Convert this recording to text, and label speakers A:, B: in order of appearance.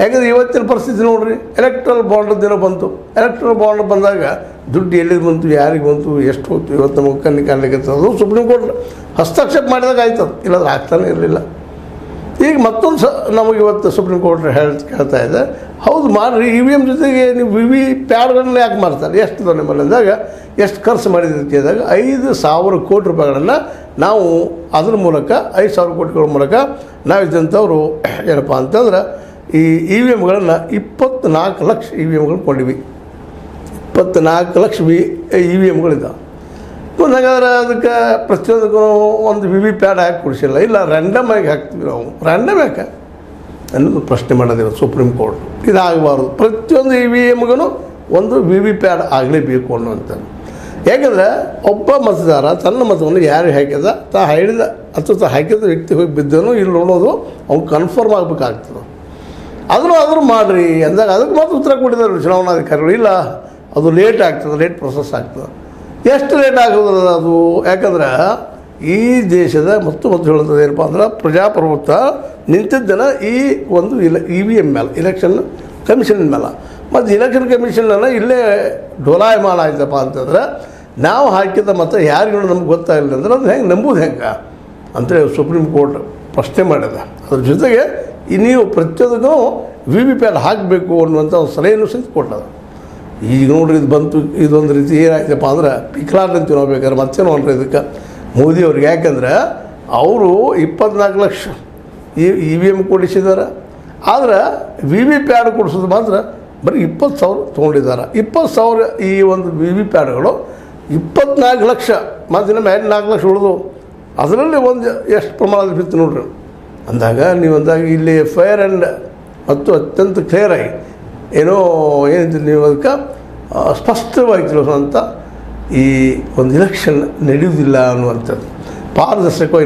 A: ಯಾಕಂದರೆ ಇವತ್ತಿನ ಪರಿಸ್ಥಿತಿ ನೋಡ್ರಿ, ಎಲೆಕ್ಟ್ರಲ್ ಬಾಂಡ್ದೇನೋ ಬಂತು. ಎಲೆಕ್ಟ್ರಲ್ ಬಾಂಡ್ ಬಂದಾಗ ದುಡ್ಡು ಎಲ್ಲಿಗೆ ಬಂತು, ಯಾರಿಗೆ ಬಂತು, ಎಷ್ಟು ಹೋಯ್ತು, ಇವತ್ತು ನಮಗೆ ಕಣ್ಣಿಗೆ ಕಾಣಲಿಕ್ಕೆ ಅದು ಸುಪ್ರೀಂ ಕೋರ್ಟ್ ಹಸ್ತಕ್ಷೇಪ ಮಾಡಿದಾಗ ಆಯ್ತದೆ, ಇಲ್ಲಾಂದ್ರೆ ಆಗ್ತಾನೆ ಇರಲಿಲ್ಲ. ಈಗ ಮತ್ತೊಂದು ನಮಗೆ ಇವತ್ತು ಸುಪ್ರೀಂ ಕೋರ್ಟ್ ಕೇಳ್ತಾ ಇದೆ, ಹೌದು ಮಾಡಿರಿ, EVM ಜೊತೆಗೆ ನೀವು VVPATಗಳನ್ನ ಯಾಕೆ ಮಾಡ್ತಾರೆ, ಎಷ್ಟು ನಿಮ್ಮಲ್ಲಿ ಅಂದಾಗ ಎಷ್ಟು ಖರ್ಚು ಮಾಡಿದ್ರೆ ಕೇಳಿದಾಗ 5,000 ಕೋಟಿ ರೂಪಾಯಿಗಳನ್ನು ನಾವು ಅದ್ರ ಮೂಲಕ 5,000 ಕೋಟಿಗಳ ಮೂಲಕ ನಾವಿದ್ದಂಥವ್ರು ಏನಪ್ಪ ಅಂತಂದ್ರೆ ಈ EVMಗಳನ್ನು 24 ಲಕ್ಷ EVMಗಳು ಕೊಂಡಿವಿ. 24 ಲಕ್ಷ EVMಗಳಿದ್ದಾವೆ. ಹಾಗಾದ್ರೆ ಅದಕ್ಕೆ ಪ್ರತಿಯೊಂದಕ್ಕೂ ಒಂದು VVPAT ಹಾಕಿ ಕೊಡಿಸಿಲ್ಲ, ಇಲ್ಲ ರ್ಯಾಂಡಮ್ ಆಗಿ ಹಾಕ್ತೀವಿ ನಾವು, ರ್ಯಾಂಡಮ್ ಯಾಕೆ ಅನ್ನೋದು ಪ್ರಶ್ನೆ ಮಾಡೋದಿಲ್ಲ ಸುಪ್ರೀಂ ಕೋರ್ಟ್. ಇದಾಗಬಾರ್ದು, ಪ್ರತಿಯೊಂದು EVMಗೂ ಒಂದು VVPAT ಆಗಲೇಬೇಕು ಅನ್ನುವಂಥದ್ದು. ಯಾಕೆಂದರೆ ಒಬ್ಬ ಮತದಾರ ತನ್ನ ಮತವನ್ನು ಯಾರಿಗೆ ಹಾಕಿದ, ಹಿಡಿದ ಅಥವಾ ಹಾಕಿದ ವ್ಯಕ್ತಿ ಹೋಗಿ ಬಿದ್ದನು ಇಲ್ಲಿ ನೋಡೋದು ಅವ್ನು ಕನ್ಫರ್ಮ್ ಆಗಬೇಕಾಗ್ತದೆ. ಆದರೂ ಮಾಡಿರಿ ಅಂದಾಗ ಅದಕ್ಕೆ ಮಾತ್ರ ಉತ್ತರ ಕೊಟ್ಟಿದ್ದಾರೆ ಚುನಾವಣಾಧಿಕಾರಿಗಳು, ಇಲ್ಲ ಅದು ಲೇಟ್ ಆಗ್ತದೆ, ಲೇಟ್ ಪ್ರೊಸೆಸ್ ಆಗ್ತದೆ. ಎಷ್ಟು ಲೇಟ್ ಆಗೋದು ಅದು? ಯಾಕಂದ್ರೆ ಈ ದೇಶದ ಮತ್ತು ಹೇಳೋದು ಏನಪ್ಪ ಅಂದ್ರೆ ಪ್ರಜಾಪ್ರಭುತ್ವ ನಿಂತಿದ್ದನ ಈ ಒಂದು EVM ಮೇಲೆ, ಎಲೆಕ್ಷನ್ ಕಮಿಷನ್ ಮೇಲೆ. ಮತ್ತು ಎಲೆಕ್ಷನ್ ಕಮಿಷನನ್ನು ಇಲ್ಲೇ ಡೋಲಾಯಮಾನ ಆಯ್ತಪ್ಪ ಅಂತಂದ್ರೆ ನಾವು ಹಾಕಿದ ಮತ ಯಾರಿಗೂ ನಮ್ಗೆ ಗೊತ್ತಾಗಲಿಲ್ಲ ಅಂದ್ರೆ ಅದು ಹೆಂಗೆ ನಂಬೋದು ಹೆಂಗೆ ಅಂತೇಳಿ ಸುಪ್ರೀಂ ಕೋರ್ಟ್ ಪ್ರಶ್ನೆ ಮಾಡಿದೆ. ಅದ್ರ ಜೊತೆಗೆ ನೀವು ಪ್ರತಿಯೊಂದಕ್ಕೂ VVPAT ಹಾಕಬೇಕು ಅನ್ನುವಂಥ ಒಂದು ಸಲಹೆಯನ್ನು ಸಹಿತ ಕೊಟ್ಟದ. ಈಗ ನೋಡ್ರಿ ಇದು ಬಂತು, ಇದೊಂದು ರೀತಿ ಏನಾಯ್ತಪ್ಪ ಅಂದ್ರೆ ಪಿಕ್ಲಾಡ್ ಅಂತೀವಿ ನಾವು, ಬೇಕಾದ್ರೆ ಮತ್ತೇನು ಅಂದ್ರೆ ಇದಕ್ಕೆ ಮೋದಿಯವ್ರಿಗೆ. ಯಾಕಂದ್ರೆ ಅವರು 24 ಲಕ್ಷ EVM ಕೊಡಿಸಿದ್ದಾರೆ, ಆದರೆ VVPAT ಕೊಡಿಸೋದು ಮಾತ್ರ ಬರೀ 20,000 ತೊಗೊಂಡಿದ್ದಾರೆ. 20,000 ಈ ಒಂದು VVPATಗಳು 24 ಲಕ್ಷ, ಮತ್ತು ಇನ್ನು 4 ಲಕ್ಷ ಉಳಿದು ಅದರಲ್ಲಿ ಒಂದು ಎಷ್ಟು ಪ್ರಮಾಣದ ಬಿತ್ತು ನೋಡ್ರಿ ಅಂದಾಗ ನೀವು ಅಂದಾಗ ಇಲ್ಲಿ ಫೇರ್ ಆ್ಯಂಡ್ ಮತ್ತು ಅತ್ಯಂತ ಕ್ಲಿಯರಾಗಿ ಏನೋ ಏನಿದೆ ನೀವು ಅದಕ್ಕೆ ಸ್ಪಷ್ಟವಾಗಿ ತಿಳಿಸುವಂಥ ಈ ಒಂದು ಎಲೆಕ್ಷನ್ ನಡೆಯುವುದಿಲ್ಲ ಅನ್ನುವಂಥದ್ದು ಪಾರದರ್ಶಕವಾಗಿ